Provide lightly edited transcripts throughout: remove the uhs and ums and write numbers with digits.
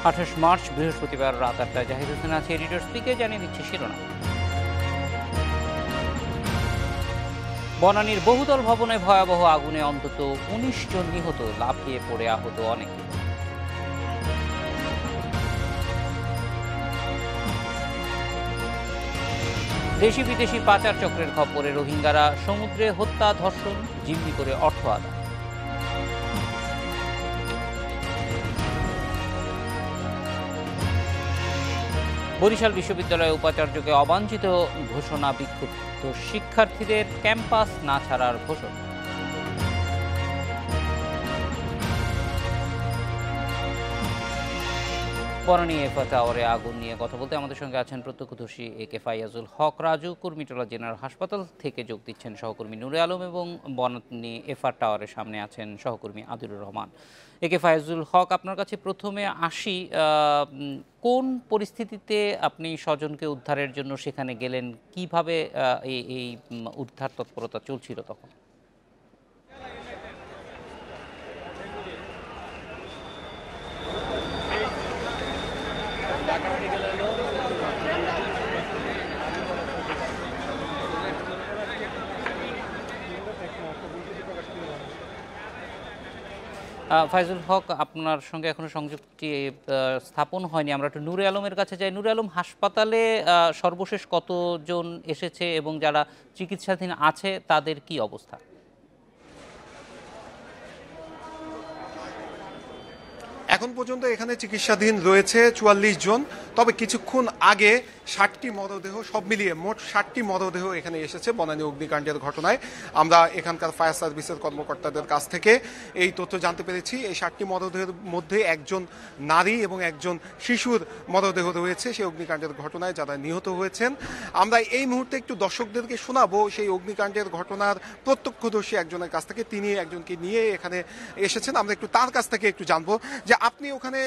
28 March বৃহস্পতিবার রাত 8টায় জাহিদ হোসেন আছে এডিটর স্পিকে জানিয়ে দিচ্ছি শিরোনাম। বনানীর বহুতল ভবনে ভয়াবহ আগুনে অন্তত 19 জন নিহত, লাফিয়ে পড়ে আহত অনেকে। দেশি বিদেশি পাচার চক্রের খপ্পরে রোহিঙ্গারা, সমুদ্রে হত্যা, ধর্ষণ, জিম্মি করে অর্থ আদায়। বরিশাল বিশ্ববিদ্যালয়ে উপাচার্যকে অবাঞ্ছিত ঘোষণা, বিক্ষুব্ধ শিক্ষার্থীদের ক্যাম্পাস না ছাড়ার ঘোষণা। বনানী এফা টাওয়ারে আগুন নিয়ে কথা বলতে আমাদের সঙ্গে আছেন প্রত্যক্ষদর্শী একে ফাইয়াজুল হক রাজু, কুর্মিটোলা জেনারেল হাসপাতাল থেকে যোগ দিচ্ছেন সহকর্মী নূরে আলম, এবং বনানী এফা টাওয়ারের সামনে আছেন সহকর্মী আদিলুর রহমান। একে ফাইয়াজুল হক, আপনার কাছে প্রথমে আসি। কোন পরিস্থিতিতে আপনি স্বজনকে উদ্ধারের জন্য সেখানে গেলেন? কিভাবে এই উদ্ধার তৎপরতা চলছিল তখন? ফাইজুল হক, আপনার সঙ্গে এখনো সংযুক্তি স্থাপন হয়নি। আমরা একটু নূরে আলমের কাছে যাই। নূরে আলম, হাসপাতালে সর্বশেষ কতজন এসেছে এবং যারা চিকিৎসাধীন আছে তাদের কি অবস্থা? এখন পর্যন্ত এখানে চিকিৎসাধীন রয়েছে 44 জন। তবে কিছুক্ষণ আগে 60টি মরদেহ, সব মিলিয়ে মোট 60টি মরদেহ এখানে এসেছে বনানী অগ্নিকাণ্ডের ঘটনায়। আমরা এখানকার ফায়ার সার্ভিসের কর্মকর্তাদের কাছ থেকে এই তথ্য জানতে পেরেছি। এই 60টি মরদেহের মধ্যে একজন নারী এবং একজন শিশুর মরদেহ রয়েছে সেই অগ্নিকাণ্ডের ঘটনায় যারা নিহত হয়েছেন। আমরা এই মুহূর্তে একটু দর্শকদেরকে শোনাবো সেই অগ্নিকাণ্ডের ঘটনার প্রত্যক্ষদর্শী একজনের কাছ থেকে। তিনি একজনকে নিয়ে এখানে এসেছেন, আমরা একটু তার কাছ থেকে একটু জানবো যে আপনি ওখানে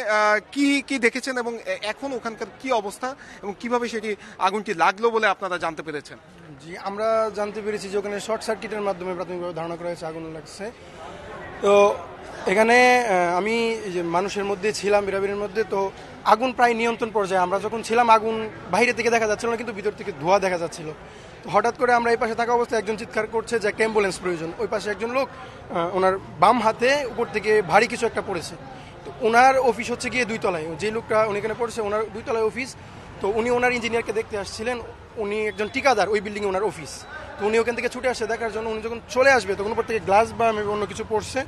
কি কি দেখেছেন এবং এখন ওখানকার কি অবস্থা এবং কিভাবে সেটি আগুনটি লাগলো বলে আপনারা জানতে পেরেছেন। জি, আমরা জানতে পেরেছি যে ওখানে শর্ট সার্কিটের মাধ্যমে প্রাথমিকভাবে ধারণা করা হয়েছে আগুন লাগছে। তো এখানে আমি যে মানুষের মধ্যে ছিলাম, বিরাবিরের মধ্যে, তো আগুন প্রায় নিয়ন্ত্রণ পর্যায়ে। আমরা যখন ছিলাম আগুন বাইরে থেকে দেখা যাচ্ছিল না, কিন্তু ভিতর থেকে ধোঁয়া দেখা যাচ্ছিল। তো হঠাৎ করে আমরা এই পাশে থাকা অবস্থায় একজন চিৎকার করছে যে একটা অ্যাম্বুলেন্স প্রয়োজন। ওই পাশে একজন লোক, ওনার বাম হাতে উপর থেকে ভারী কিছু একটা পড়েছে। তো ওনার অফিস হচ্ছে গিয়ে 2 তলায়, যে লোকটা উনি এখানে পড়েছে ওনার 2 তলায় অফিস। তো উনি ওনার ইঞ্জিনিয়ারকে দেখতে আসছিলেন, উনি একজন ঠিকাদার, ওই বিল্ডিংয়ে ওনার অফিস। তো উনি ওখান থেকে ছুটে আসছে দেখার জন্য। উনি যখন চলে আসবে তখন উপর থেকে গ্লাস বা অন্য কিছু পড়ছে।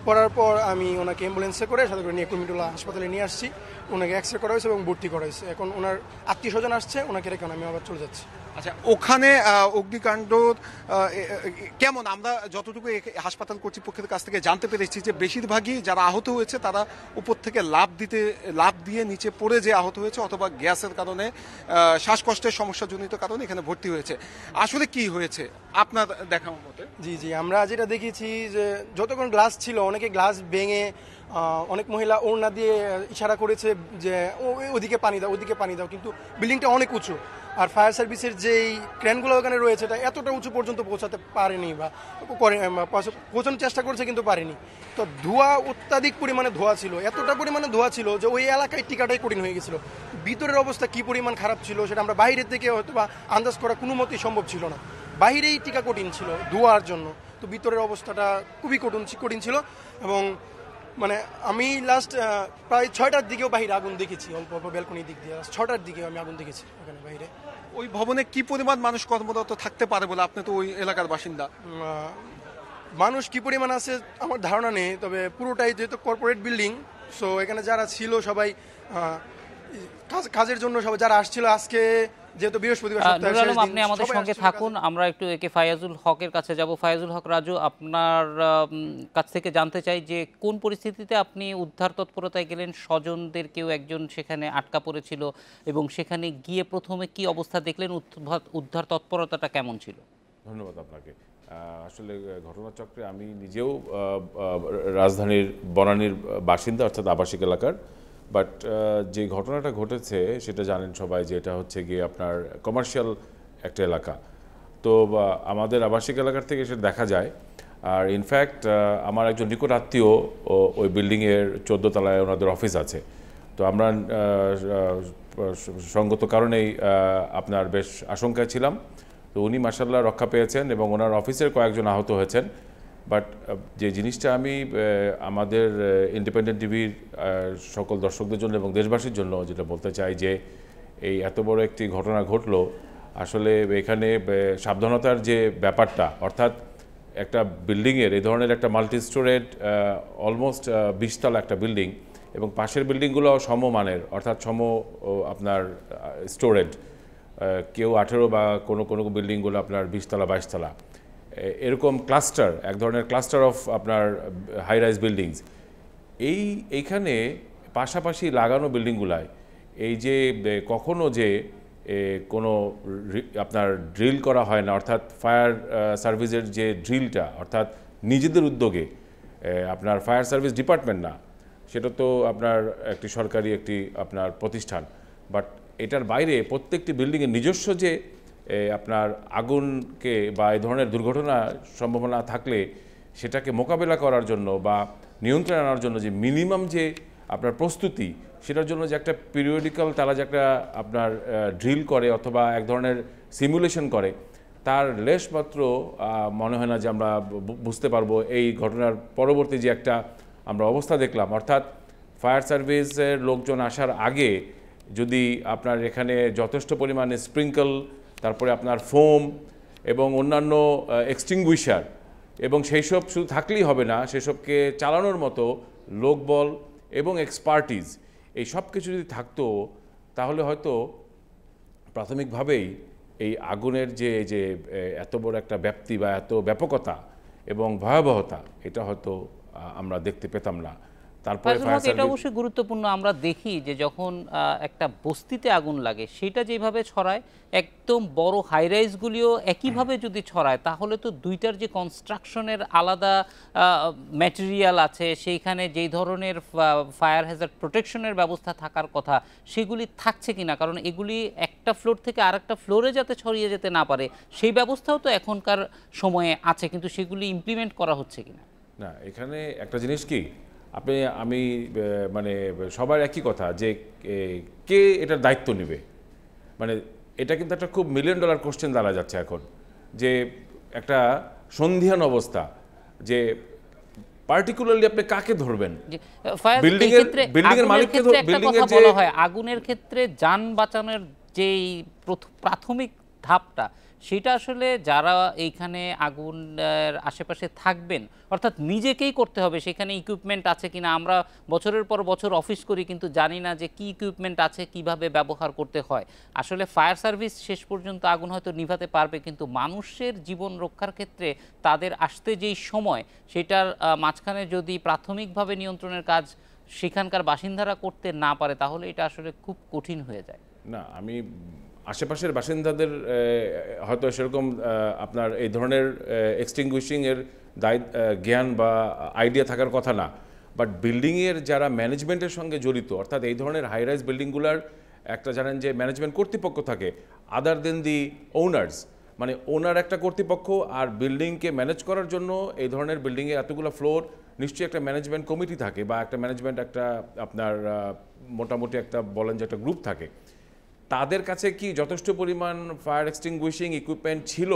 পড়ার পর আমি ওনাকে অ্যাম্বুলেন্সে করে সাথে করে নিয়ে কুর্মিটোলা হাসপাতালে নিয়ে আসছি। ওনাকে এক্সরে করা হয়েছে এবং ভর্তি করা হয়েছে। এখন ওনার আত্মীয় স্বজন আসছে, ওনাকে রেখে আমি আবার চলে যাচ্ছি। আচ্ছা, ওখানে অগ্নিকাণ্ড কেমন? আমরা যতটুকু হাসপাতাল কর্তৃপক্ষের কাছ থেকে জানতে পেরেছি যে বেশিরভাগই যারা আহত হয়েছে তারা উপর থেকে লাফ দিয়ে নিচে পড়ে যে আহত হয়েছে, অথবা গ্যাসের কারণে, শ্বাসকষ্টের সমস্যাজনিত কারণে এখানে ভর্তি হয়েছে। আসলে কি হয়েছে আপনার দেখা মতে? জি, আমরা যেটা দেখেছি যে যতক্ষণ গ্লাস ছিল অনেকে গ্লাস ভেঙে, অনেক মহিলা ওড়না দিয়ে ইশারা করেছে যে ওদিকে পানি দাও, ওদিকে পানি দাও, কিন্তু বিল্ডিংটা অনেক উঁচু। আর ফায়ার সার্ভিসের যেই ক্রেনগুলো ওখানে রয়েছে এটা এতটা উঁচু পর্যন্ত পৌঁছাতে পারেনি বা পৌঁছানোর চেষ্টা করছে কিন্তু পারেনি। তো ধোঁয়া, অত্যাধিক পরিমাণে ধোঁয়া ছিল, এতটা পরিমাণে ধোঁয়া ছিল যে ওই এলাকায় টিকাটাই কঠিন হয়ে গেছিল। ভিতরের অবস্থা কি পরিমাণ খারাপ ছিল সেটা আমরা বাইরে থেকে হয়তো বা আন্দাজ করা কোনো মতেই সম্ভব ছিল না। বাইরেই টিকা কঠিন ছিল ধোঁয়ার জন্য। তো ভিতরের অবস্থাটা খুবই কঠিন ছিল। এবং মানে আমি লাস্ট প্রায় 6টার দিকেও বাইরে আগুন দেখেছি, অল্প অল্প ব্যালকনির দিক দিয়ে 6টার দিকেও আমি আগুন দেখেছি ওখানে বাইরে। ওই ভবনে কি পরিমাণ মানুষ কর্মরত থাকতে পারে বলে, আপনি তো ওই এলাকার বাসিন্দা? মানুষ কি পরিমাণ আছে আমার ধারণা নেই, তবে পুরোটাই যেহেতু কর্পোরেট বিল্ডিং, সো এখানে যারা ছিল সবাই কাজের জন্য, সবাই যারা আসছিল আজকে যেহেতু বৃহস্পতিবার, আপনি আমাদের সঙ্গে থাকুন। আমরা একটু একে ফায়াজুল হকের কাছে যাব। ফায়াজুল হক রাজু, আপনার কাছ থেকে জানতে চাই যে কোন পরিস্থিতিতে আপনি উদ্ধার তৎপরতায় গেলেন? স্বজনদের কেউ একজন সেখানে আটকা পড়েছিল এবং সেখানে গিয়ে প্রথমে কি অবস্থা দেখলেন? উদ্ধার তৎপরতাটা কেমন ছিল? ধন্যবাদ আপনাকে। আসলে ঘটনাচক্রে আমি নিজেও রাজধানীর বনানীর বাসিন্দা, অর্থাৎ আবাসিক এলাকার। বাট যে ঘটনাটা ঘটেছে সেটা জানেন সবাই যে এটা হচ্ছে গিয়ে আপনার কমার্শিয়াল একটা এলাকা। তো আমাদের আবাসিক এলাকার থেকে সেটা দেখা যায়। আর ইনফ্যাক্ট আমার একজন নিকট আত্মীয় ওই বিল্ডিংয়ের 14 তলায় ওনাদের অফিস আছে। তো আমরা সঙ্গত কারণেই আপনার বেশ আশঙ্কায় ছিলাম। তো উনি মাশাআল্লাহ রক্ষা পেয়েছেন এবং ওনার অফিসের কয়েকজন আহত হয়েছেন। বাট যে জিনিসটা আমি আমাদের ইন্ডিপেন্ডেন্ট টিভির সকল দর্শকদের জন্য এবং দেশবাসীর জন্য যেটা বলতে চাই যে এই এত বড় একটি ঘটনা ঘটলো, আসলে এখানে সাবধানতার যে ব্যাপারটা, অর্থাৎ একটা বিল্ডিংয়ের এই ধরনের একটা মাল্টি স্টোরেড অলমোস্ট 20 তলা একটা বিল্ডিং এবং পাশের বিল্ডিংগুলো সমমানের, অর্থাৎ আপনার স্টোরেড, কেউ 18 বা কোনো বিল্ডিংগুলো আপনার 20 তলা 22 তলা, এরকম ক্লাস্টার, এক ধরনের ক্লাস্টার অফ আপনার হাই রাইজ বিল্ডিংস। এইখানে পাশাপাশি লাগানো বিল্ডিংগুলায় এই যে কখনো যে কোনো আপনার ড্রিল করা হয় না, অর্থাৎ ফায়ার সার্ভিসের যে ড্রিলটা, অর্থাৎ নিজেদের উদ্যোগে, আপনার ফায়ার সার্ভিস ডিপার্টমেন্ট না, সেটা তো আপনার একটি সরকারি একটি আপনার প্রতিষ্ঠান, বাট এটার বাইরে প্রত্যেকটি বিল্ডিংয়ের নিজস্ব যে আপনার আগুনকে বা এই ধরনের দুর্ঘটনা সম্ভাবনা থাকলে সেটাকে মোকাবেলা করার জন্য বা নিয়ন্ত্রণে আনার জন্য যে মিনিমাম যে আপনার প্রস্তুতি, সেটার জন্য যে একটা পিরিয়ডিক্যাল তারা যে একটা আপনার ড্রিল করে অথবা এক ধরনের সিমুলেশন করে, তার লেশমাত্র মনে হয় না যে আমরা বুঝতে পারবো এই ঘটনার পরবর্তী যে একটা আমরা অবস্থা দেখলাম। অর্থাৎ ফায়ার সার্ভিসের লোকজন আসার আগে যদি আপনার এখানে যথেষ্ট পরিমাণে স্প্রিঙ্কল, তারপরে আপনার ফোম এবং অন্যান্য এক্সটিংগুইশার এবং সেই সব শুধু থাকলেই হবে না, সেসবকে চালানোর মতো লোকবল এবং এক্সপার্টিজ, এই সব কিছু যদি থাকতো তাহলে হয়তো প্রাথমিকভাবেই এই আগুনের যে এত বড় একটা ব্যাপ্তি বা এত ব্যাপকতা এবং ভয়াবহতা, এটা হয়তো আমরা দেখতে পেতাম না। তারপরে এটা অবশ্যই গুরুত্বপূর্ণ। আমরা দেখি যে যখন একটা বস্তিতে আগুন লাগে সেটা যেভাবে ছড়ায়, একদম বড় হাইরাইজগুলিও একইভাবে যদি ছড়ায়, তাহলে তো দুইটার যে কনস্ট্রাকশনের আলাদা ম্যাটেরিয়াল আছে, সেইখানে যেই ধরনের ফায়ার হ্যাজার্ড প্রোটেকশনের ব্যবস্থা থাকার কথা সেগুলি থাকছে কিনা, কারণ এগুলি একটা ফ্লোর থেকে আরেকটা ফ্লোরে যাতে ছড়িয়ে যেতে না পারে সেই ব্যবস্থাও তো এখনকার সময়ে আছে, কিন্তু সেগুলি ইমপ্লিমেন্ট করা হচ্ছে কিনা। না, এখানে একটা জিনিস কি, আমি মানে সবার একই কথা যে কে এটার দায়িত্ব নেবে, মানে এটা কিন্তু একটা খুব $1 মিলিয়ন কোশ্চেন দাঁড়া যাচ্ছে এখন, যে একটা সন্ধিহান অবস্থা, যে পার্টিকুলারলি আপনি কাকে ধরবেন। বিল্ডিংয়ের মালিককে, বিল্ডিংয়ের যে আগুনের ক্ষেত্রে যান বাঁচানোর যেই প্রাথমিক ধাপটা, সেটা আসলে যারা এইখানে আগুনের আশেপাশে থাকবেন, অর্থাৎ নিজেকেই করতে হবে। সেখানে ইকুইপমেন্ট আছে কিনা, আমরা বছরের পর বছর অফিস করি কিন্তু জানি না যে কি ইকুইপমেন্ট আছে, কিভাবে ব্যবহার করতে হয়। আসলে ফায়ার সার্ভিস শেষ পর্যন্ত আগুন হয়তো নিভাতে পারবে, কিন্তু মানুষের জীবন রক্ষার ক্ষেত্রে তাদের আসতে যেই সময়, সেটার মাঝখানে যদি প্রাথমিকভাবে নিয়ন্ত্রণের কাজ সেখানকার বাসিন্দারা করতে না পারে, তাহলে এটা আসলে খুব কঠিন হয়ে যায়। না, আমি আশেপাশের বাসিন্দাদের হয়তো সেরকম আপনার এই ধরনের এক্সটিংগুইশিংয়ের জ্ঞান বা আইডিয়া থাকার কথা না, বাট বিল্ডিংয়ের যারা ম্যানেজমেন্টের সঙ্গে জড়িত, অর্থাৎ এই ধরনের হাই রাইজ বিল্ডিংগুলোর একটা জানেন যে ম্যানেজমেন্ট কর্তৃপক্ষ থাকে, আদার দেন দি ওনার্স, মানে ওনার একটা কর্তৃপক্ষ, আর বিল্ডিংকে ম্যানেজ করার জন্য এই ধরনের বিল্ডিংয়ে এতগুলো ফ্লোর নিশ্চয়ই একটা ম্যানেজমেন্ট কমিটি থাকে বা একটা ম্যানেজমেন্ট একটা আপনার মোটামুটি একটা বলেন যে একটা গ্রুপ থাকে। তাদের কাছে কি যথেষ্ট পরিমাণ ফায়ার এক্সটিংগুইশিং ইকুইপমেন্ট ছিল?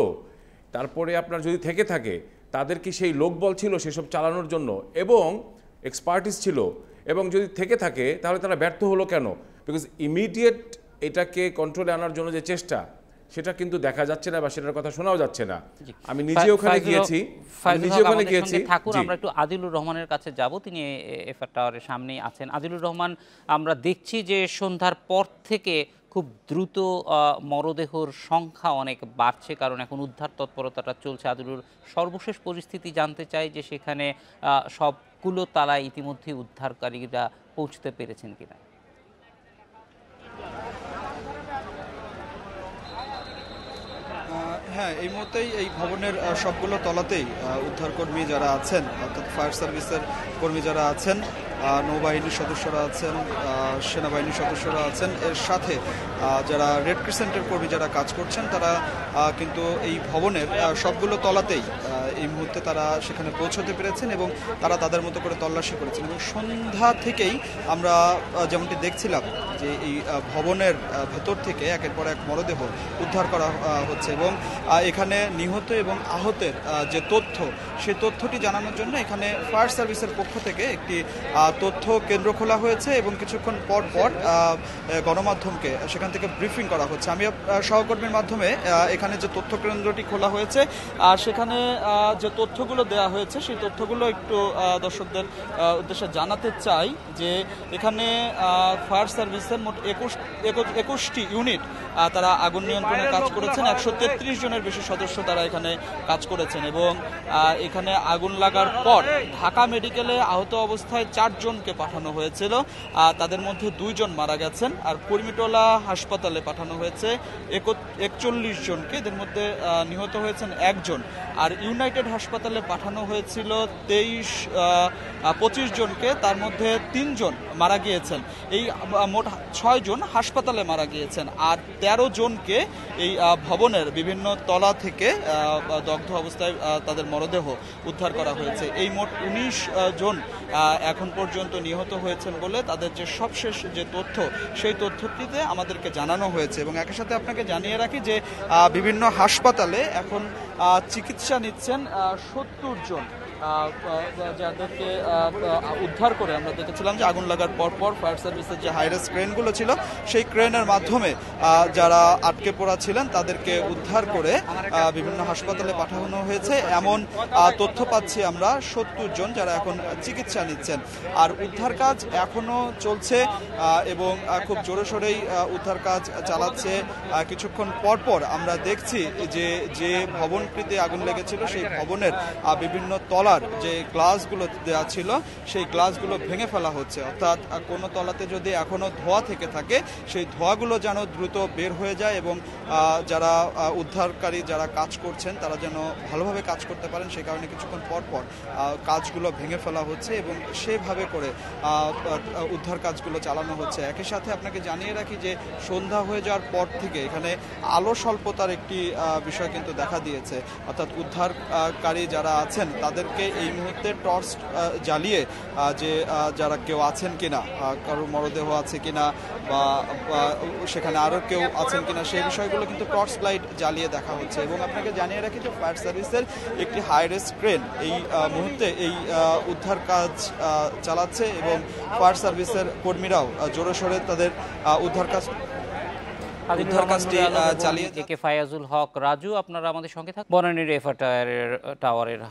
তারপরে আপনার যদি থেকে থাকে, তাদের কি সেই লোকবল ছিল সেসব চালানোর জন্য এবং এক্সপার্টিস ছিল? এবং যদি থেকে থাকে তাহলে তারা ব্যর্থ হলো কেন? বিকজ ইমিডিয়েট এটাকে কন্ট্রোলে আনার জন্য যে চেষ্টা, সেটা কিন্তু দেখা যাচ্ছে না বা সেটার কথা শোনাও যাচ্ছে না। আমি নিজে ওখানে গিয়েছি, আমরা একটু আদিলুর রহমানের কাছে যাব, তিনি এফআর টাওয়ারের সামনেই আছেন। আদিলুর রহমান, আমরা দেখছি যে সন্ধ্যার পর থেকে খুব দ্রুত মরদেহর সংখ্যা অনেক বাড়ছে, কারণ এখন উদ্ধার তৎপরতাটা চলছে। আদিলুর, সর্বশেষ পরিস্থিতি জানতে চাই যে সেখানে সবগুলো তালায় ইতিমধ্যে উদ্ধারকারীরা পৌঁছতে পেরেছেন কিনা। হ্যাঁ, এই মুহূর্তেই এই ভবনের সবগুলো তলাতেই উদ্ধারকর্মী যারা আছেন, অর্থাৎ ফায়ার সার্ভিসের কর্মী যারা আছেন, নৌবাহিনীর সদস্যরা আছেন, সেনাবাহিনীর সদস্যরা আছেন, এর সাথে যারা রেড ক্রিসেন্টের কর্মী যারা কাজ করছেন তারা কিন্তু এই ভবনের সবগুলো তলাতেই এই মুহূর্তে তারা সেখানে পৌঁছতে পেরেছেন এবং তারা তাদের মতো করে তল্লাশি করেছেন। এবং সন্ধ্যা থেকেই আমরা যেমনটি দেখছিলাম যে এই ভবনের ভেতর থেকে একের পর এক মরদেহ উদ্ধার করা হচ্ছে এবং এখানে নিহত এবং আহতের যে তথ্য, সেই তথ্যটি জানানোর জন্য এখানে ফায়ার সার্ভিসের পক্ষ থেকে একটি তথ্য কেন্দ্র খোলা হয়েছে এবং কিছুক্ষণ পর পর গণমাধ্যমকে সেখান থেকে ব্রিফিং করা হচ্ছে। আমি সহকর্মীর মাধ্যমে এখানে যে তথ্য কেন্দ্রটি খোলা হয়েছে আর সেখানে যে তথ্যগুলো দেওয়া হয়েছে সেই তথ্যগুলো একটু দর্শকদের উদ্দেশ্যে জানাতে চাই যে এখানে ফায়ার সার্ভিসের মোট 21টি ইউনিট তারা আগুন নিয়ন্ত্রণে কাজ করেছেন। 133 জনের বেশি সদস্য তারা এখানে কাজ করেছেন এবং এখানে আগুন লাগার পর ঢাকা মেডিকেলে আহত অবস্থায় 4 জনকে পাঠানো হয়েছিল, তাদের মধ্যে 2 জন মারা গেছেন। আর কুর্মিটোলা হাসপাতালে পাঠানো হয়েছে 41 জনকে, এদের মধ্যে নিহত হয়েছেন 1 জন। আর ইউনাইটেড হাসপাতালে পাঠানো হয়েছিল 25 জনকে, তার মধ্যে 3 জন মারা গিয়েছেন। এই মোট 6 জন হাসপাতালে মারা গিয়েছেন আর 13 জনকে এই ভবনের বিভিন্ন তলা থেকে দগ্ধ অবস্থায় তাদের মরদেহ উদ্ধার করা হয়েছে। এই মোট 19 জন এখন পর্যন্ত নিহত হয়েছেন বলে তাদের যে সবশেষ যে তথ্য, সেই তথ্যটিতে আমাদেরকে জানানো হয়েছে। এবং একই সাথে আপনাকে জানিয়ে রাখি যে বিভিন্ন হাসপাতালে এখন চিকিৎসা নিচ্ছেন 70 জন, যাদেরকে উদ্ধার করে আমরা দেখেছিলাম যে আগুন লাগার পরপর ফায়ার সার্ভিসের যে হাইরেস্ট ক্রেনগুলো ছিল সেই ক্রেনের মাধ্যমে যারা আটকে পড়া ছিলেন তাদেরকে উদ্ধার করে বিভিন্ন হাসপাতালে পাঠানো হয়েছে। এমন তথ্য পাচ্ছি আমরা 70 জন যারা এখন চিকিৎসা নিচ্ছেন। আর উদ্ধার কাজ এখনো চলছে এবং খুব জোরে সোরেই উদ্ধার কাজ চালাচ্ছে। কিছুক্ষণ পরপর আমরা দেখছি যে ভবনটিতে আগুন লেগেছিল সেই ভবনের বিভিন্ন তলা যে গ্লাসগুলো দেওয়া ছিল সেই গ্লাসগুলো ভেঙে ফেলা হচ্ছে, অর্থাৎ কোনো তলাতে যদি এখনো ধোঁয়া থেকে থাকে সেই ধোঁয়াগুলো যেন দ্রুত বের হয়ে যায় এবং যারা উদ্ধারকারী যারা কাজ করছেন তারা যেন ভালোভাবে কাজ করতে পারেন, সেই কারণে কিছুক্ষণ পর পর কাজগুলো ভেঙে ফেলা হচ্ছে এবং সেভাবে করে উদ্ধার কাজগুলো চালানো হচ্ছে। একই সাথে আপনাকে জানিয়ে রাখি যে সন্ধ্যা হয়ে যাওয়ার পর থেকে এখানে আলো স্বল্পতার একটি বিষয় কিন্তু দেখা দিয়েছে, অর্থাৎ উদ্ধারকারী যারা আছেন তাদেরকে এই মুহূর্তে টর্চ জ্বালিয়ে যে যারা কেউ আছেন কিনা, কারোর মরদেহ আছে কিনা বা সেখানে আরও কেউ আছেন কিনা সেই বিষয়গুলো কিন্তু টর্চ লাইট জ্বালিয়ে দেখা হচ্ছে। এবং আপনাকে জানিয়ে রাখি যে ফায়ার সার্ভিসের একটি হাই রেস্ট ক্রেন এই মুহূর্তে এই উদ্ধার কাজ চালাচ্ছে এবং ফায়ার সার্ভিসের কর্মীরাও জোরে সোরে তাদের উদ্ধার কাজটি চালিয়ে। একে ফায়াজুল হক রাজু, আপনারা আমাদের সঙ্গে থাকুন। বনানীর এফআর টাওয়ারের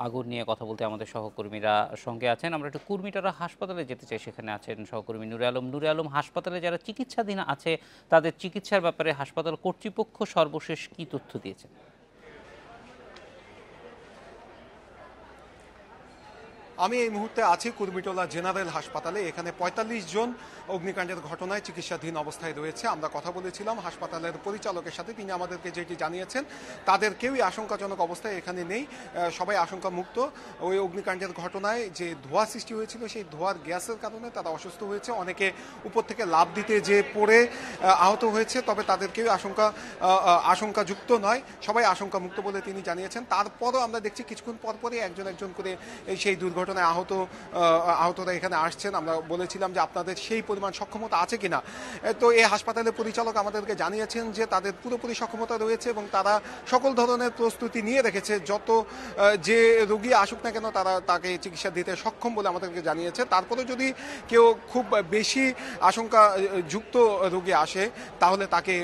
আগুন নিয়ে কথা বলতে আমাদের সহকর্মীরা সঙ্গে আছেন। আমরা একটু কুর্মিটোলা হাসপাতালে যেতে চাই, সেখানে আছেন সহকর্মী নুরে আলম। নুরে আলম, হাসপাতালে যারা চিকিৎসাধীন আছে তাদের চিকিৎসার ব্যাপারে হাসপাতাল কর্তৃপক্ষ সর্বশেষ কি তথ্য দিয়েছে? আমি এই মুহূর্তে আছি কুর্মিটোলা জেনারেল হাসপাতালে। এখানে 45 জন অগ্নিকাণ্ডের ঘটনায় চিকিৎসাধীন অবস্থায় রয়েছে। আমরা কথা বলেছিলাম হাসপাতালের পরিচালকের সাথে, তিনি আমাদেরকে যেটি জানিয়েছেন তাদের কেউই আশঙ্কাজনক অবস্থায় এখানে নেই, সবাই আশঙ্কা মুক্ত। ওই অগ্নিকাণ্ডের ঘটনায় যে ধোঁয়া সৃষ্টি হয়েছিল সেই ধোঁয়ার গ্যাসের কারণে তারা অসুস্থ হয়েছে, অনেকে উপর থেকে লাফ দিতে যে পড়ে আহত হয়েছে, তবে তাদের কেউ আশঙ্কাযুক্ত নয়, সবাই আশঙ্কা মুক্ত বলে তিনি জানিয়েছেন। তারপরও আমরা দেখছি কিছুক্ষণ পরপরই একজন করে সেই দুর্ঘটনায় আহতরা এখানে আসছেন। আমরা বলেছিলাম যে আপনাদের সেই পরিমাণ সক্ষমতা আছে কিনা, তো এই হাসপাতালের পরিচালক আমাদেরকে জানিয়েছেন যে তাদের পুরোপুরি সক্ষমতা রয়েছে এবং তারা সকল ধরনের প্রস্তুতি নিয়ে রেখেছে, যত যে রোগী আসুক না কেন তারা তাকে চিকিৎসা দিতে সক্ষম বলে আমাদেরকে জানিয়েছে। তারপরে যদি কেউ খুব বেশি আশঙ্কাযুক্ত রোগী আসে তাহলে তাকে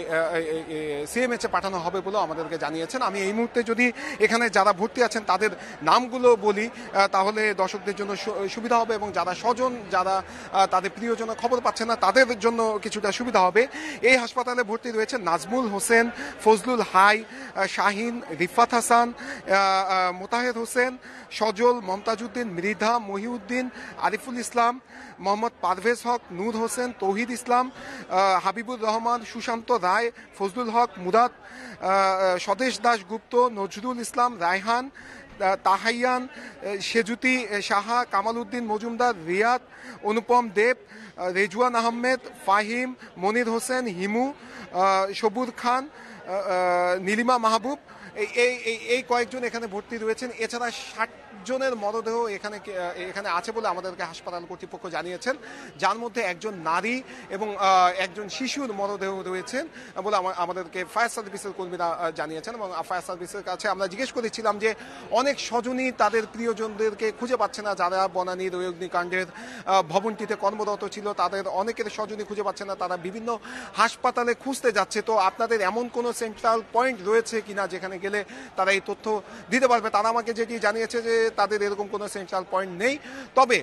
সিএমএইচে পাঠানো হবে বলেও আমাদেরকে জানিয়েছেন। আমি এই মুহূর্তে যদি এখানে যারা ভর্তি আছেন তাদের নামগুলো বলি তাহলে দর্শকদের জন্য সুবিধা হবে এবং যারা স্বজন, যারা তাদের প্রিয়জনের খবর পাচ্ছে না তাদের জন্য কিছুটা সুবিধা হবে। এই হাসপাতালে ভর্তি রয়েছে নাজমুল হোসেন, ফজলুল হাই, শাহিন, রিফাত হাসান, মোতাহের হোসেন, সজল, মমতাজউদ্দিন, মৃধা, মহিউদ্দিন, আরিফুল ইসলাম, মোহাম্মদ পারভেজ হক, নূর হোসেন, তৌহিদ ইসলাম, হাবিবুর রহমান, সুশান্ত রায়, ফজলুল হক, মুরাদ, স্বদেশ দাস গুপ্ত, নজরুল ইসলাম, রায়হান, তাহাইয়ান, সেজুতি সাহা, কামাল উদ্দিন মজুমদার, রিয়াদ, অনুপম দেব, রেজওয়ান আহমেদ, ফাহিম, মনির হোসেন, হিমু, সবুর খান, নীলিমা মাহবুব, এই কয়েকজন এখানে ভর্তি রয়েছেন। এছাড়া 60 জনের মরদেহ এখানে আছে বলে আমাদেরকে হাসপাতাল কর্তৃপক্ষ জানিয়েছেন, যার মধ্যে একজন নারী এবং একজন শিশুর মরদেহ রয়েছেন বলে আমাদেরকে ফায়ার সার্ভিসের কর্মীরা জানিয়েছেন। এবং ফায়ার সার্ভিসের কাছে আমরা জিজ্ঞেস করেছিলাম যে অনেক স্বজনই তাদের প্রিয়জনদেরকে খুঁজে পাচ্ছে না, যারা বনানীর ওই অগ্নিকাণ্ডের ভবনটিতে কর্মরত ছিল, তাদের অনেকের স্বজনই খুঁজে পাচ্ছে না, তারা বিভিন্ন হাসপাতালে খুঁজতে যাচ্ছে। তো আপনাদের এমন কোনো সেন্ট্রাল পয়েন্ট রয়েছে কিনা যেখানে গেলে তারা এই তথ্য দিতে পারবে? তারা আমাকে যেটি জানিয়েছে যে তাদের এরকম কোনো সেন্ট্রাল পয়েন্ট নেই। তবে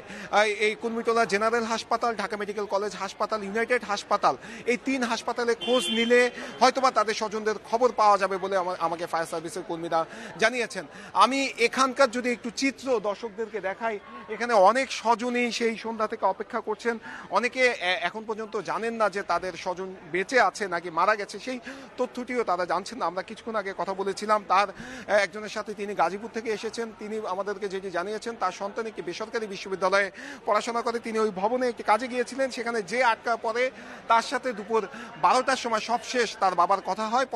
এই কুর্মিটোলা জেনারেল হাসপাতাল, ঢাকা মেডিকেল কলেজ হাসপাতাল, ইউনাইটেড হাসপাতাল, এই 3 হাসপাতালে খোঁজ নিলে হয়তোবা তাদের স্বজনদের খবর পাওয়া যাবে বলে আমাকে ফায়ার সার্ভিসের কর্মীরা জানিয়েছেন। আমি এখানকার যদি একটু চিত্র দর্শকদেরকে দেখাই, এখানে অনেক স্বজনই সেই সন্ধ্যা থেকে অপেক্ষা করছেন। অনেকে এখন পর্যন্ত জানেন না যে তাদের স্বজন বেঁচে আছে নাকি মারা গেছে, সেই তথ্যটিও তারা জানছেন না। আমরা কিছুক্ষণ আগে কথা বলেছিলাম তার একজনের সাথে, তিনি গাজীপুর থেকে এসেছেন। তিনি আমাদেরকে যেটি জানিয়েছেন, তার সন্তান একটি বেসরকারি বিশ্ববিদ্যালয়ে পড়াশোনা করে, তিনি ওই ভবনে একটি কাজে গিয়েছিলেন, সেখানে যে আটকা পড়ে তার সাথে দুপুর 12টার সময় সব শেষ তার বাবার কথা হয়।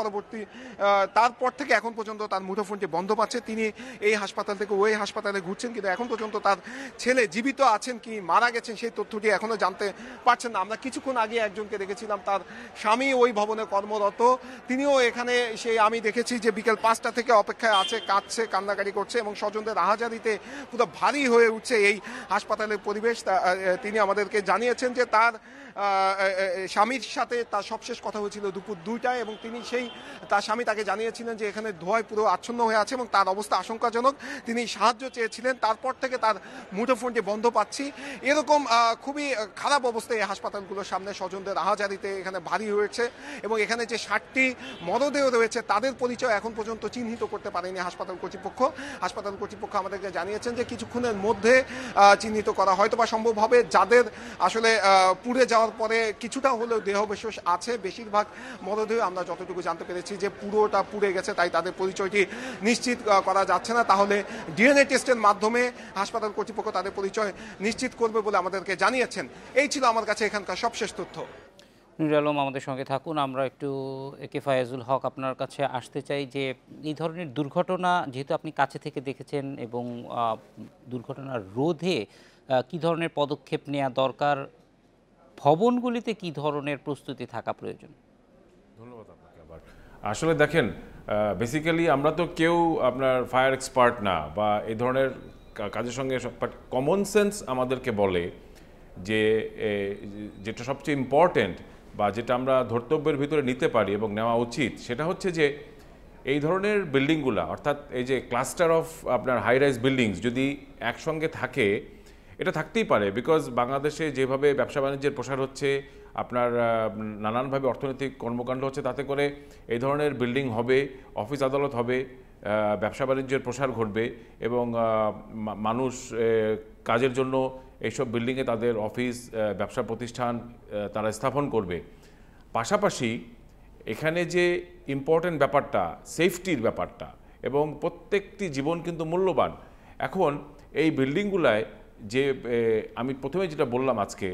তারপর থেকে এখন পর্যন্ত তার মুঠোফোনটি বন্ধ পাচ্ছে। তিনি এই হাসপাতাল থেকে ওই হাসপাতালে ঘুরছেন, কিন্তু এখন পর্যন্ত তার ছেলে জীবিত আছেন কি মারা গেছেন সেই তথ্যটি এখনো জানতে পারছেন না। আমরা কিছুক্ষণ আগে একজনকে দেখেছিলাম, তার স্বামী ওই ভবনে কর্মরত, তিনিও এখানে আমি দেখেছি যে বিকেল 5টা থেকে অপেক্ষায় আছে, কাঁদছে, কান্নাকাটি করছে এবং স্বজনদের আহাজারিতে পুরো ভারী হয়ে উঠছে এই হাসপাতালের পরিবেশ। তিনি আমাদেরকে জানিয়েছেন যে তার স্বামীর সাথে তার সবশেষ কথা হয়েছিল দুপুর 2টায় এবং তার স্বামী তাকে জানিয়েছিলেন যে এখানে ধোঁয়ায় পুরো আচ্ছন্ন হয়ে আছে এবং তার অবস্থা আশঙ্কাজনক, তিনি সাহায্য চেয়েছিলেন। তারপর থেকে তার মুঠোফোনটি বন্ধ পাচ্ছি। এরকম খুবই খারাপ অবস্থায় এই হাসপাতালগুলোর সামনে স্বজনদের আহাজারিতে এখানে ভারী হয়েছে এবং এখানে যে 60টি মরদেহ রয়েছে তাদের পরিচয় এখন পর্যন্ত চিহ্নিত করতে পারেনি হাসপাতাল কর্তৃপক্ষ। হাসপাতাল কর্তৃপক্ষ আমাদেরকে জানিয়েছেন যে কিছুক্ষণের মধ্যে চিহ্নিত করা হয়তো বা সম্ভব হবে। যাদের আসলে পুড়ে যাওয়ার পরে কিছুটা হলেও দেহাবশেষ আছে, বেশিরভাগ মরদেহ আমরা যতটুকু জানতে পেরেছি যে পুরোটা পুড়ে গেছে, তাই তাদের পরিচয়টি নিশ্চিত করা যাচ্ছে না। তাহলে ডিএনএ টেস্টের মাধ্যমে হাসপাতাল কর্তৃপক্ষ তাদের পরিচয় নিশ্চিত করবে বলে আমাদেরকে জানিয়েছেন। এই ছিল আমার কাছে এখানকার সবশেষ তথ্য। নুরুল আলম আমাদের সঙ্গে থাকুন। আমরা একটু একে ফায়াজুল হক আপনার কাছে আসতে চাই যে এই ধরনের দুর্ঘটনা যেহেতু আপনি কাছে থেকে দেখেছেন এবং দুর্ঘটনা রোধে কি ধরনের পদক্ষেপ নেওয়া দরকার, ভবনগুলিতে কি ধরনের প্রস্তুতি থাকা প্রয়োজন? ধন্যবাদ আপনাকে। আবার আসলে দেখেন, বেসিক্যালি আমরা তো কেউ আপনার ফায়ার এক্সপার্ট না বা এই ধরনের কাজের সঙ্গে, বাট কমন সেন্স আমাদেরকে বলে যে যেটা সবচেয়ে ইম্পর্টেন্ট বা যেটা আমরা ধর্তব্যের ভিতরে নিতে পারি এবং নেওয়া উচিত, সেটা হচ্ছে যে এই ধরনের বিল্ডিংগুলা, অর্থাৎ এই যে ক্লাস্টার অফ আপনার হাই রাইজ বিল্ডিংস যদি একসঙ্গে থাকে, এটা থাকতেই পারে। বিকজ বাংলাদেশে যেভাবে ব্যবসা বাণিজ্যের প্রসার হচ্ছে, আপনার নানানভাবে অর্থনৈতিক কর্মকাণ্ড হচ্ছে, তাতে করে এই ধরনের বিল্ডিং হবে, অফিস আদালত হবে, ব্যবসা বাণিজ্যের প্রসার ঘটবে এবং মানুষ কাজের জন্য এইসব বিল্ডিংয়ে তাদের অফিস, ব্যবসা প্রতিষ্ঠান তারা স্থাপন করবে। পাশাপাশি এখানে যে ইম্পর্টেন্ট ব্যাপারটা, সেফটির ব্যাপারটা, এবং প্রত্যেকটি জীবন কিন্তু মূল্যবান। এখন এই বিল্ডিংগুলায় যে আমি প্রথমে যেটা বললাম আজকে,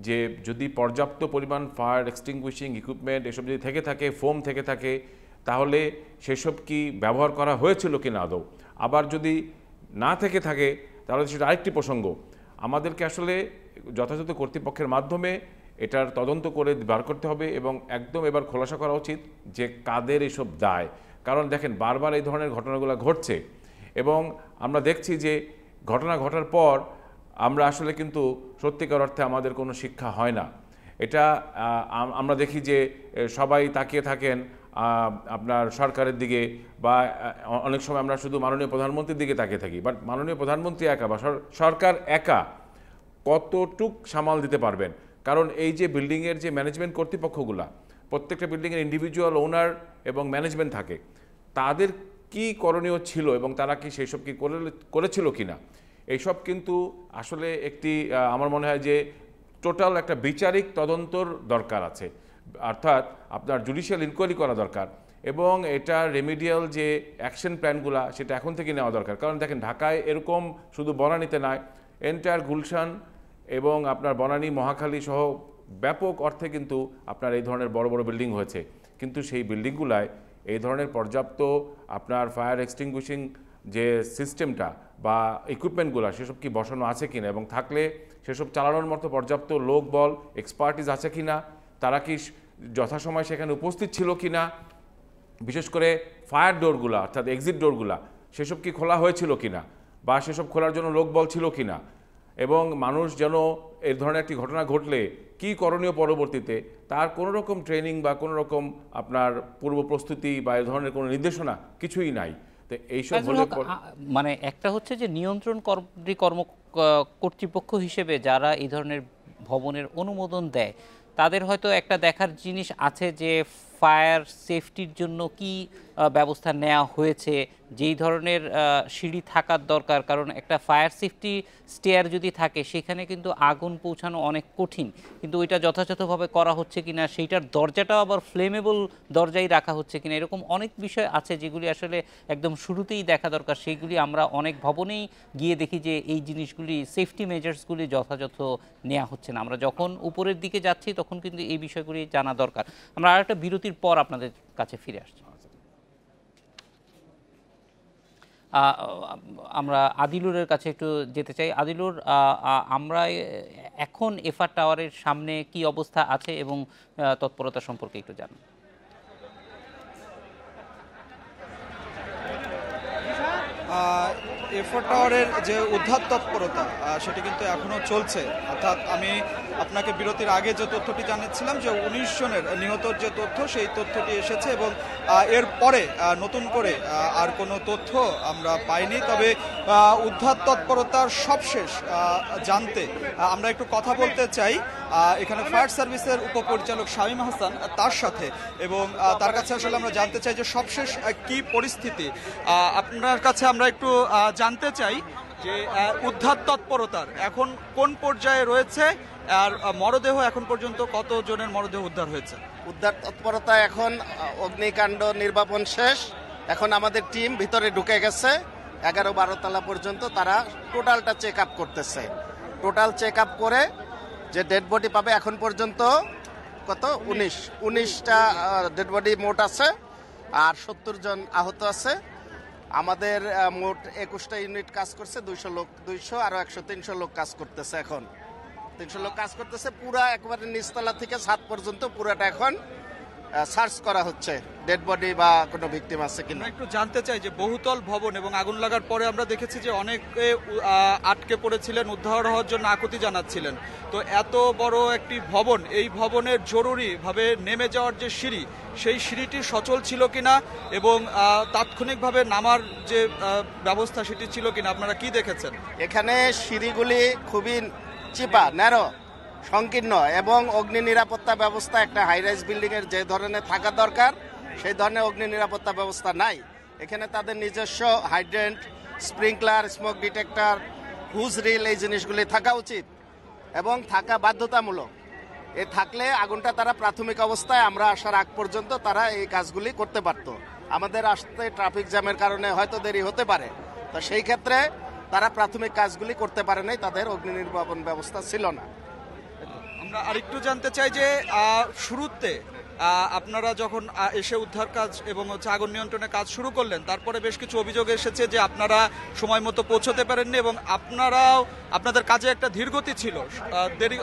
যে যদি পর্যাপ্ত পরিমাণ ফায়ার এক্সটিংগুইশিং ইকুইপমেন্ট এসব যদি থেকে থাকে, ফোম থেকে থাকে, তাহলে সেসব কি ব্যবহার করা হয়েছিল কি না আদৌ। আবার যদি না থেকে থাকে তাহলে সেটা আরেকটি প্রসঙ্গ। আমাদেরকে আসলে যথাযথ কর্তৃপক্ষের মাধ্যমে এটার তদন্ত করে বার করতে হবে এবং একদম এবার খোলাসা করা উচিত যে কাদের এসব দায়। কারণ দেখেন, বারবার এই ধরনের ঘটনাগুলো ঘটছে এবং আমরা দেখছি যে ঘটনা ঘটার পর আমরা আসলে কিন্তু সত্যিকার অর্থে আমাদের কোনো শিক্ষা হয় না। এটা আমরা দেখি যে সবাই তাকিয়ে থাকেন আপনার সরকারের দিকে, বা অনেক সময় আমরা শুধু মাননীয় প্রধানমন্ত্রীর দিকে তাকিয়ে থাকি। বাট মাননীয় প্রধানমন্ত্রী একা বা সরকার একা কতটুক সামাল দিতে পারবেন? কারণ এই যে বিল্ডিংয়ের যে ম্যানেজমেন্ট কর্তৃপক্ষগুলা, প্রত্যেকটা বিল্ডিংয়ের ইন্ডিভিজুয়াল ওনার এবং ম্যানেজমেন্ট থাকে, তাদের কি করণীয় ছিল এবং তারা কি সেই সব কি করেছিল কিনা, এইসব কিন্তু আসলে একটি আমার মনে হয় যে টোটাল একটা বিচারিক তদন্তর দরকার আছে। অর্থাৎ আপনার জুডিশিয়াল ইনকোয়ারি করা দরকার এবং এটা রেমিডিয়াল যে অ্যাকশন প্ল্যানগুলো সেটা এখন থেকে নেওয়া দরকার। কারণ দেখেন ঢাকায় এরকম শুধু বনানীতে নয়, এন্টায়ার গুলশান এবং আপনার বনানী মহাখালী সহ ব্যাপক অর্থে কিন্তু আপনার এই ধরনের বড় বড় বিল্ডিং হয়েছে, কিন্তু সেই বিল্ডিংগুলায় এই ধরনের পর্যাপ্ত আপনার ফায়ার এক্সটিংগুইশিং যে সিস্টেমটা বা ইকুইপমেন্টগুলো সেসব কি বসানো আছে কিনা, এবং থাকলে সেসব চালানোর মতো পর্যাপ্ত লোক বল এক্সপার্টিস আছে কিনা, তারা কি যথাসময় সেখানে উপস্থিত ছিল কিনা, বিশেষ করে ফায়ার ডোরগুলা অর্থাৎ এক্সিট ডোরগুলা সেসব কি খোলা হয়েছিল কিনা বা সেসব খোলার জন্য লোকবল ছিল কিনা, এবং মানুষ যেন এই ধরনের একটি ঘটনা ঘটলে কি করণীয় পরবর্তীতে তার কোনো রকম ট্রেনিং বা কোনো রকম আপনার পূর্ব প্রস্তুতি বা এই ধরনের কোনো নির্দেশনা কিছুই নাই। তো এইসব হলে মানে একটা হচ্ছে যে নিয়ন্ত্রণ কর্তৃপক্ষ হিসেবে যারা এই ধরনের ভবনের অনুমোদন দেয় তাদের হয়তো একটা দেখার জিনিস আছে যে ফায়ার সেফটির জন্য কি ব্যবস্থা নেওয়া হয়েছে, যেই ধরনের সিঁড়ি থাকার দরকার, কারণ একটা ফায়ার সেফটি স্টেয়ার যদি থাকে সেখানে কিন্তু আগুন পৌঁছানো অনেক কঠিন, কিন্তু ওইটা যথাযথভাবে করা হচ্ছে কিনা, সেইটার দরজাটাও আবার ফ্লেমেবল দরজাই রাখা হচ্ছে কিনা, এরকম অনেক বিষয় আছে যেগুলি আসলে একদম শুরুতেই দেখা দরকার। সেইগুলি আমরা অনেক ভবনেই গিয়ে দেখি যে এই জিনিসগুলি সেফটি মেজার্সগুলি যথাযথ নেওয়া হচ্ছে না। আমরা যখন উপরের দিকে যাচ্ছি তখন কিন্তু এই বিষয়গুলি জানা দরকার। আমরা আর একটা বিরতির পর আপনাদের কাছে ফিরে আসছি। আমরা আদিলুরের কাছে একটু যেতে চাই। আদিলুর, আমরা এখন এফআর টাওয়ারের সামনে কি অবস্থা আছে এবং তৎপরতা সম্পর্কে একটু জানান। এফআর টাওয়ারের যে উদ্ধার তৎপরতা সেটি কিন্তু এখনো চলছে। অর্থাৎ আমি আপনাকে বিরতির আগে যে তথ্যটি জানিয়েছিলাম যে 19 জনের নিহতর যে তথ্য সেই তথ্যটি এসেছে এবং এর পরে নতুন করে আর কোনো তথ্য আমরা পাইনি। তবে উদ্ধার তৎপরতার সবশেষ জানতে আমরা একটু কথা বলতে চাই এখানে ফায়ার সার্ভিসের উপপরিচালক শামীম হাসান তার সাথে, এবং তার কাছে আসলে আমরা জানতে চাই যে সবশেষ কি পরিস্থিতি। আপনার কাছে আমরা একটু জানতে চাই যে উদ্ধার তৎপরতার এখন কোন পর্যায়ে রয়েছে, আর মরদেহ এখন পর্যন্ত কত জনের মরদেহ উদ্ধার হয়েছে? উদ্ধার তৎপরতা এখন অগ্নিকাণ্ড নির্বাপন শেষ। এখন আমাদের টিম ভিতরে ঢুকে গেছে, 11-12 তলা পর্যন্ত তারা টোটালটা চেক আপ করতেছে। টোটাল চেক আপ করে যে ডেড বডি পাবে, এখন পর্যন্ত কত 19টা ডেড বডি মোট আছে, আর 70 জন আহত আছে। আমাদের মোট 21টা ইউনিট কাজ করছে, 200 আরো 100-300 লোক কাজ করতেছে। এখন 300 লোক কাজ করতেছে। পুরা একবারে নিচতলা থেকে ছাদ পর্যন্ত পুরাটা এখন সার্চ করা হচ্ছে ডেড বডি বা কোনো ভিকটিম আছে কিনা। একটু জানতে চাই যে বহুতল ভবন এবং আগুন লাগার পরে আমরা দেখেছি যে অনেকে আটকে পড়েছিলেন, উদ্ধার হওয়ার জন্য আকুতি জানাচ্ছিলেন। তো এত বড় একটি ভবন, এই ভবনের জরুরিভাবে নেমে যাওয়ার যে সিঁড়ি, সেই সিঁড়িটি সচল ছিল কিনা এবং তাৎক্ষণিকভাবে নামার যে ব্যবস্থা সেটি ছিল কিনা, আপনারা কি দেখেছেন? এখানে সিঁড়িগুলি খুবই চিপা, ন্যারো, সংকীর্ণ, এবং অগ্নি নিরাপত্তা ব্যবস্থা একটা হাই রাইজ বিল্ডিং এর যে ধরনের থাকা দরকার সেই ধরনের অগ্নি নিরাপত্তা ব্যবস্থা নাই। এখানে তাদের নিজস্ব hydrant, sprinkler, smoke detector, hose reel, এই জিনিসগুলি থাকা উচিত এবং থাকা বাধ্যতামূলক। এ থাকলে আগুনটা তারা প্রাথমিক অবস্থায় আমরা আসার আগ পর্যন্ত তারা এই কাজগুলি করতে পারত। আমাদের আসতে ট্রাফিক জ্যামের কারণে হয়তো দেরি হতে পারে, তো সেই ক্ষেত্রে তারা প্রাথমিক কাজগুলি করতে পারে নাই, তাদের অগ্নি নির্বাপন ব্যবস্থা ছিল না। আমরা আরেকটু জানতে চাই যে শুরুতে আপনারা যখন এসে উদ্ধার কাজ এবং আগুন নিয়ন্ত্রণের কাজ শুরু করলেন, তারপরে বেশ কিছু অভিযোগ এসেছে যে আপনারা সময় মতো পৌঁছতে পারেননি এবং আপনাদের কাজে একটা ধীরগতি ছিল, দেরি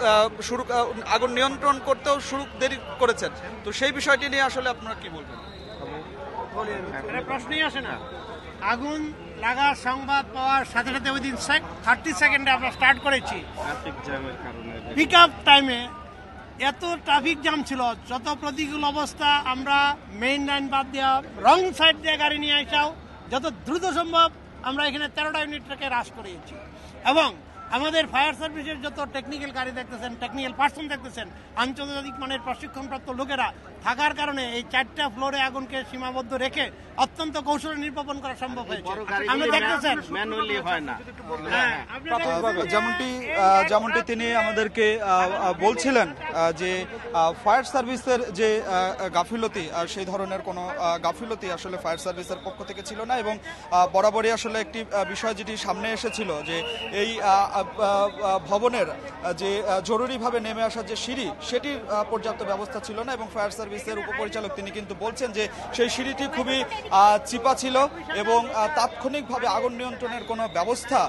শুরু, আগুন নিয়ন্ত্রণ করতেও দেরি করেছেন। তো সেই বিষয়টি নিয়ে আসলে আপনারা কি বলবেন? প্রশ্নই আসে না। আগুন লাগার সংবাদ পাওয়ার সাথে সাথে ওই দিন 30 সেকেন্ডে আমরা স্টার্ট করেছি। পিক আপ টাইমে এত ট্রাফিক জ্যাম ছিল, যত প্রতিকূল অবস্থা, আমরা মেইন লাইন বাদ দেওয়া রং সাইড দিয়ে গাড়ি নিয়ে আসাও যত দ্রুত সম্ভব আমরা এখানে 13টা ইউনিটটাকে হ্রাস করিয়েছি। এবং আমাদের ফায়ার সার্ভিসের যত টেকনিক্যাল গাড়ি দেখতেছেন, টেকনিক্যাল পার্সন দেখতেছেন, আন্তর্জাতিক মানের প্রশিক্ষণপ্রাপ্ত লোকেরা থাকার কারণে এই 4টা ফ্লোরে আগুনকে সীমাবদ্ধ রেখে অত্যন্ত কৌশলে নির্বাপন করা সম্ভব হয়েছে। বড় গাড়ি আপনি দেখতেছেন ম্যানুয়ালি হয় না। হ্যাঁ, আপনি প্রাথমিকভাবে যেমনটি তিনি আমাদেরকে বলছিলেন যে ফায়ার সার্ভিসের যে গাফিলতি, সেই ধরনের কোনো গাফিলতি আসলে ফায়ার সার্ভিসের পক্ষ থেকে ছিল না, এবং বরাবরই আসলে একটি বিষয় যেটি সামনে এসেছিল যে এই ভবনের যে জরুরিভাবে নেমে আসার যে সিঁড়ি, সেটির পর্যাপ্ত ব্যবস্থা ছিল না, এবং ফায়ার সার্ভিসের উপপরিচালক তিনি কিন্তু বলছেন যে সেই সিঁড়িটি খুবই চিপা ছিল এবং তাৎক্ষণিকভাবে আগুন নিয়ন্ত্রণের কোনো ব্যবস্থা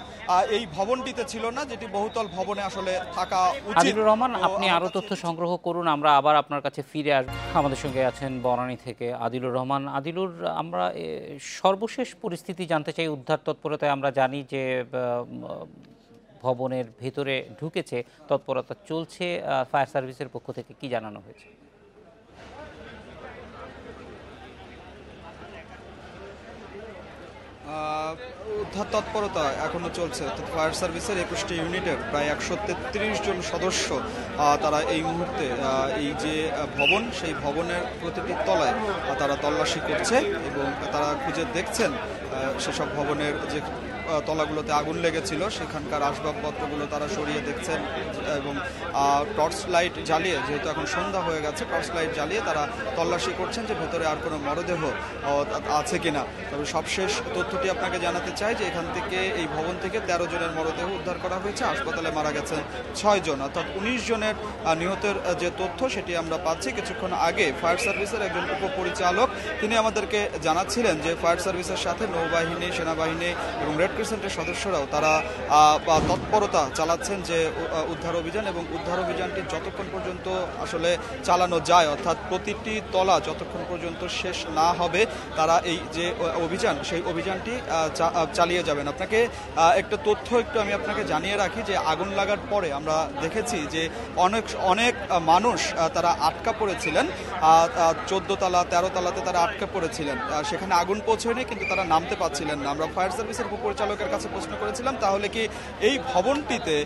এই ভবনটিতে ছিল না, যেটি বহুতল ভবনে আসলে থাকা উচিত। আদিলুর রহমান, আপনি আরো তথ্য সংগ্রহ করুন, আমরা আবার আপনার কাছে ফিরে আসবো। আমাদের সঙ্গে আছেন বনানী থেকে আদিলুর রহমান। আদিলুর, আমরা সর্বশেষ পরিস্থিতি জানতে চাই উদ্ধার তৎপরতায়। আমরা জানি যে ভবনের ভেতরে ঢুকেছে, তৎপরতা চলছে, ফায়ার সার্ভিসের পক্ষ থেকে কি জানানো হয়েছে? উদ্ধার তৎপরতা এখনো চলছে। ফায়ার সার্ভিসের 21টি ইউনিটের প্রায় 133 জন সদস্য তারা এই মুহূর্তে এই যে ভবন, সেই ভবনের প্রতিটি তলায় তারা তল্লাশি করছে এবং তারা খুঁজে দেখছেন সেসব ভবনের যে তলাগুলোতে আগুন লেগেছিল সেখানকার আসবাবপত্রগুলো তারা সরিয়ে দেখছেন, এবং টর্চ লাইট জ্বালিয়ে, যেহেতু এখন সন্ধ্যা হয়ে গেছে, টর্চ লাইট জ্বালিয়ে তারা তল্লাশি করছেন যে ভেতরে আর কোনো মরদেহ আছে কিনা। তবে সবশেষ তথ্যটি আপনাকে জানাতে চাই যে এখান থেকে, এই ভবন থেকে 13 জনের মরদেহ উদ্ধার করা হয়েছে। হাসপাতালে মারা গেছেন 6 জন, অর্থাৎ 19 জনের নিহতের যে তথ্য সেটি আমরা পাচ্ছি। কিছুক্ষণ আগে ফায়ার সার্ভিসের একজন উপপরিচালক তিনি আমাদেরকে জানাচ্ছিলেন যে ফায়ার সার্ভিসের সাথে নৌবাহিনী, সেনাবাহিনী এবং রেড ক্রিসেন্টের সদস্যরাও তারা তৎপরতা চালাচ্ছেন যে উদ্ধার অভিযান, এবং উদ্ধার অভিযানটি যতক্ষণ পর্যন্ত আসলে চালানো যায়, অর্থাৎ প্রতিটি তলা যতক্ষণ পর্যন্ত শেষ না হবে, তারা এই যে অভিযান, সেই অভিযানটি চালিয়ে যাবেন। আপনাকে একটা তথ্য একটু আমি আপনাকে জানিয়ে রাখি যে আগুন লাগার পরে আমরা দেখেছি যে অনেক মানুষ তারা আটকা পড়েছিলেন, 14 তালা 13 তালাতে তারা আটকা পড়েছিলেন। সেখানে আগুন পৌঁছয়নি, কিন্তু তারা নামতে পারছিলেন না। আমরা ফায়ার সার্ভিসের উপপরিচালকের কাছে প্রশ্ন করেছিলাম তাহলে কি এই ভবনটিতে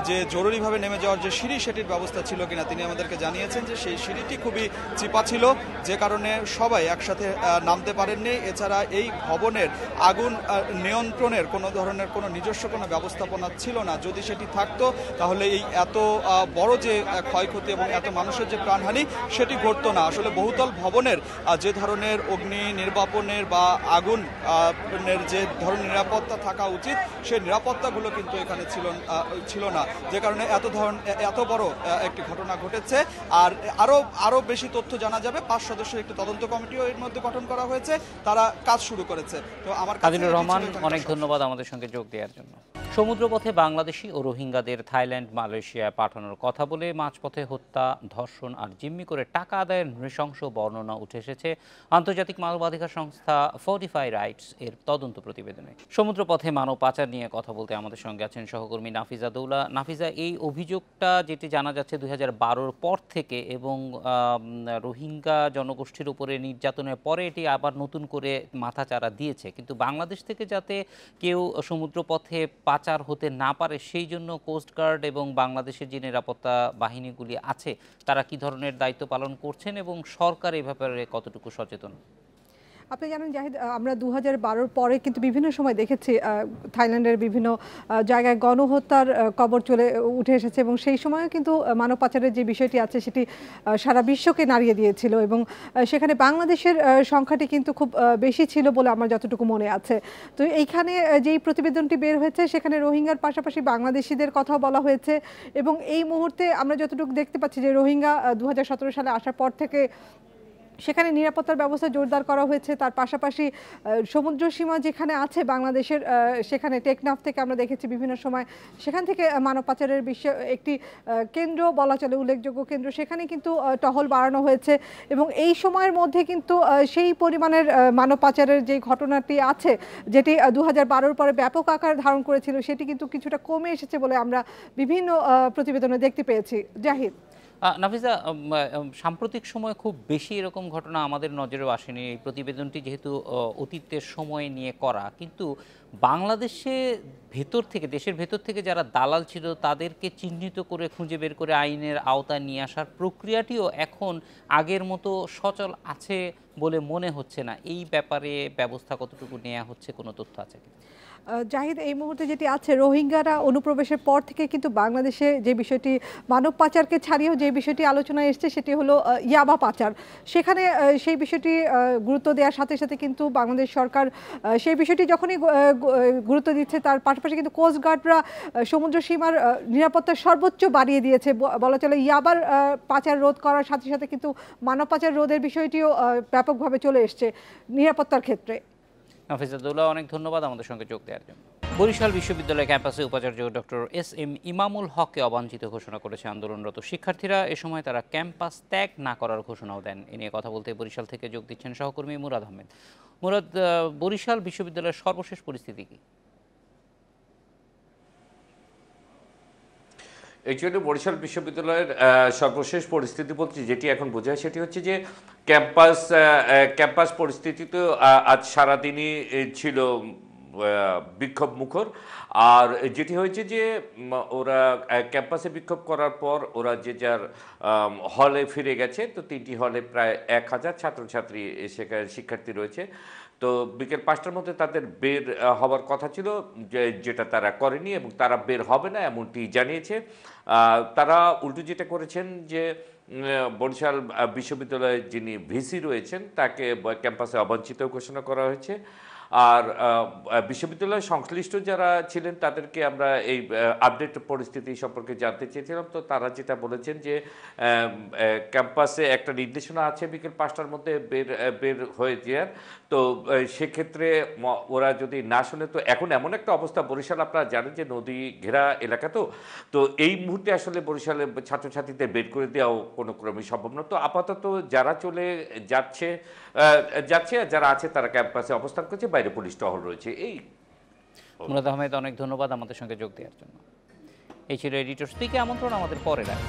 যে জরুরিভাবে নেমে যাওয়ার যে সিঁড়ি, সেটির ব্যবস্থা ছিল কিনা। তিনি আমাদেরকে জানিয়েছেন যে সেই সিঁড়িটি খুবই চিপা ছিল, যে কারণে সবাই একসাথে নামতে পারেননি। এছাড়া এই ভবনের আগুন নিয়ন্ত্রণের কোনো ধরনের কোনো নিজস্ব কোনো ব্যবস্থাপনা ছিল না। যদি সেটি থাকতো তাহলে এই এত বড় যে ক্ষয়ক্ষতি এবং এত মানুষের যে প্রাণহানি, সেটি ঘটতো না। আসলে বহুতল ভবনের যে ধরনের অগ্নি নির্বাপনের বা আগুনের যে ধরনের নিরাপত্তা থাকা উচিত, সেই নিরাপত্তাগুলো কিন্তু এখানে ছিল না, যে কারণে এত বড় একটি ঘটনা ঘটেছে। আর আরো বেশি তথ্য জানা যাবে। 5 সদস্যের একটি তদন্ত কমিটিও এর মধ্যে গঠন করা হয়েছে, তারা কাজ শুরু করেছে। তো আমার আদিলুর রহমান, অনেক ধন্যবাদ আমাদের সঙ্গে যোগ দেওয়ার জন্য। সমুদ্রপথে বাংলাদেশি ও রোহিঙ্গাদের থাইল্যান্ড, মালয়েশিয়ায় পাঠানোর কথা বলে মাঝপথে হত্যা, ধর্ষণ আর জিম্মি করে টাকা আদায়ের নৃশংস বর্ণনা উঠে এসেছে আন্তর্জাতিক মানবাধিকার সংস্থা ফর্টিফাই রাইটস এর তদন্ত প্রতিবেদনে। সমুদ্রপথে মানব পাচার নিয়ে কথা বলতে আমাদের সঙ্গে আছেন সহকর্মী নাফিজা দৌলা। নাফিজা, এই অভিযোগটা যেটি জানা যাচ্ছে 2012-র পর থেকে, এবং রোহিঙ্গা জনগোষ্ঠীর উপরে নির্যাতনের পরে এটি আবার নতুন করে মাথাচাড়া দিয়েছে, কিন্তু বাংলাদেশ থেকে যাতে কেউ সমুদ্রপথে পাচার হতে না পারে সেই জন্য কোস্টগার্ড এবং বাংলাদেশের যে নিরাপত্তা বাহিনীগুলি আছে তারা কি ধরনের দায়িত্ব পালন করছেন, এবং সরকার এই ব্যাপারে কতটুকু সচেতন? আপনি জানেন জাহিদ, আমরা 2012-র পরে কিন্তু বিভিন্ন সময় দেখেছি থাইল্যান্ডের বিভিন্ন জায়গায় গণহত্যার কবর উঠে এসেছে, এবং সেই সময়ও কিন্তু মানব পাচারের যে বিষয়টি আছে সেটি সারা বিশ্বকে নাড়িয়ে দিয়েছিল, এবং সেখানে বাংলাদেশের সংখ্যাটি কিন্তু খুব বেশি ছিল বলে আমার যতটুকু মনে আছে। তো এইখানে যেই প্রতিবেদনটি বের হয়েছে সেখানে রোহিঙ্গার পাশাপাশি বাংলাদেশিদের কথাও বলা হয়েছে, এবং এই মুহূর্তে আমরা যতটুকু দেখতে পাচ্ছি যে রোহিঙ্গা 2017 সালে আসার পর থেকে সেখানে নিরাপত্তার ব্যবস্থা জোরদার করা হয়েছে। তার পাশাপাশি সমুদ্র সীমা যেখানে আছে বাংলাদেশের, সেখানে টেকনাফ থেকে আমরা দেখেছি বিভিন্ন সময় সেখান থেকে মানব পাচারের বিষয়ে একটি কেন্দ্র বলা চলে, উল্লেখযোগ্য কেন্দ্র, সেখানে কিন্তু টহল বাড়ানো হয়েছে, এবং এই সময়ের মধ্যে কিন্তু সেই পরিমাণের মানব পাচারের যে ঘটনাটি আছে যেটি 2012-র পরে ব্যাপক আকার ধারণ করেছিল, সেটি কিন্তু কিছুটা কমে এসেছে বলে আমরা বিভিন্ন প্রতিবেদনে দেখতে পেয়েছি। জাহিদ, নাফিজা, সাম্প্রতিক সময় খুব বেশি এরকম ঘটনা আমাদের নজরেও আসেনি। এই প্রতিবেদনটি যেহেতু অতীতের সময় নিয়ে করা, কিন্তু বাংলাদেশে দেশের ভেতর থেকে যারা দালাল ছিল তাদেরকে চিহ্নিত করে খুঁজে বের করে আইনের আওতায় নিয়ে আসার প্রক্রিয়াটিও এখন আগের মতো সচল আছে বলে মনে হচ্ছে না, এই ব্যাপারে ব্যবস্থা কতটুকু নেওয়া হচ্ছে, কোনো তথ্য আছে কি? জাহিদ, এই মুহূর্তে যেটি আছে, রোহিঙ্গারা অনুপ্রবেশের পর থেকে কিন্তু বাংলাদেশে যে বিষয়টি মানব পাচারকে ছাড়িয়েও যে বিষয়টি আলোচনায় এসছে সেটি হলো ইয়াবা পাচার। সেখানে সেই বিষয়টি গুরুত্ব দেওয়ার সাথে সাথে কিন্তু বাংলাদেশ সরকার সেই বিষয়টি যখনই গুরুত্ব দিচ্ছে, তার পাশাপাশি কিন্তু কোস্টগার্ডরা সমুদ্র সীমার নিরাপত্তা সর্বোচ্চ বাড়িয়ে দিয়েছে। বলা চলে ইয়াবার পাচার রোধ করার সাথে সাথে কিন্তু মানব পাচার রোধের বিষয়টিও ব্যাপকভাবে চলে এসছে নিরাপত্তার ক্ষেত্রে। নাফিজাতুল্লাহ, অনেক ধন্যবাদ আমাদের সঙ্গে যোগ দেওয়ার জন্য। বরিশাল বিশ্ববিদ্যালয় ক্যাম্পাসে উপাচার্য ডক্টর এস.এম. ইমামুল হককে অবাঞ্ছিত ঘোষণা করেছে আন্দোলনরত শিক্ষার্থীরা। এ সময় তারা ক্যাম্পাস ত্যাগ না করার ঘোষণাও দেন। এ নিয়ে কথা বলতে বরিশাল থেকে যোগ দিচ্ছেন সহকর্মী মুরাদ আহমেদ। মুরাদ, বরিশাল বিশ্ববিদ্যালয়ের সর্বশেষ পরিস্থিতি কি? অ্যাকচুয়ালি বরিশাল বিশ্ববিদ্যালয়ের সর্বশেষ পরিস্থিতি বলতে যেটি এখন বোঝায় সেটি হচ্ছে যে ক্যাম্পাস পরিস্থিতি তো আজ সারাদিনই ছিল বিক্ষোভ মুখর। আর যেটি হয়েছে যে ওরা ক্যাম্পাসে বিক্ষোভ করার পর ওরা যে যার হলে ফিরে গেছে। তো 3টি হলে প্রায় 1000 ছাত্রছাত্রী সেখানে শিক্ষার্থী রয়েছে। তো বিকেল 5টার মধ্যে তাদের বের হওয়ার কথা ছিল, যেটা তারা করেনি এবং তারা বের হবে না এমনটি জানিয়েছে। তারা উল্টো যেটা করেছেন যে বরিশাল বিশ্ববিদ্যালয়ের যিনি ভিসি রয়েছেন তাকে ক্যাম্পাসে অবাঞ্ছিত ঘোষণা করা হয়েছে। আর বিশ্ববিদ্যালয়ের সংশ্লিষ্ট যারা ছিলেন তাদেরকে আমরা এই আপডেট পরিস্থিতি সম্পর্কে জানতে চেয়েছিলাম। তো তারা যেটা বলেছেন যে ক্যাম্পাসে একটা নির্দেশনা আছে বিকেল 5টার মধ্যে বের হয়ে যাওয়ার। তো সেক্ষেত্রে ওরা যদি না শুনে, তো এখন এমন একটা অবস্থা বরিশাল আপনারা জানেন যে নদী ঘেরা এলাকা। তো এই মুহূর্তে আসলে বরিশালে ছাত্রছাত্রীদের বের করে দেওয়াও কোনো ক্রমেই সম্ভব না। তো আপাতত যারা চলে যাচ্ছে যারা আছে তারা ক্যাম্পাসে অবস্থান করছে, বাইরে পুলিশ টহল রয়েছে। এই মুরাদ আহমেদ, অনেক ধন্যবাদ আমাদের সঙ্গে যোগ দেওয়ার জন্য। এই ছিল এডিটর স্পিকে আমন্ত্রণ আমাদের পরের আগে।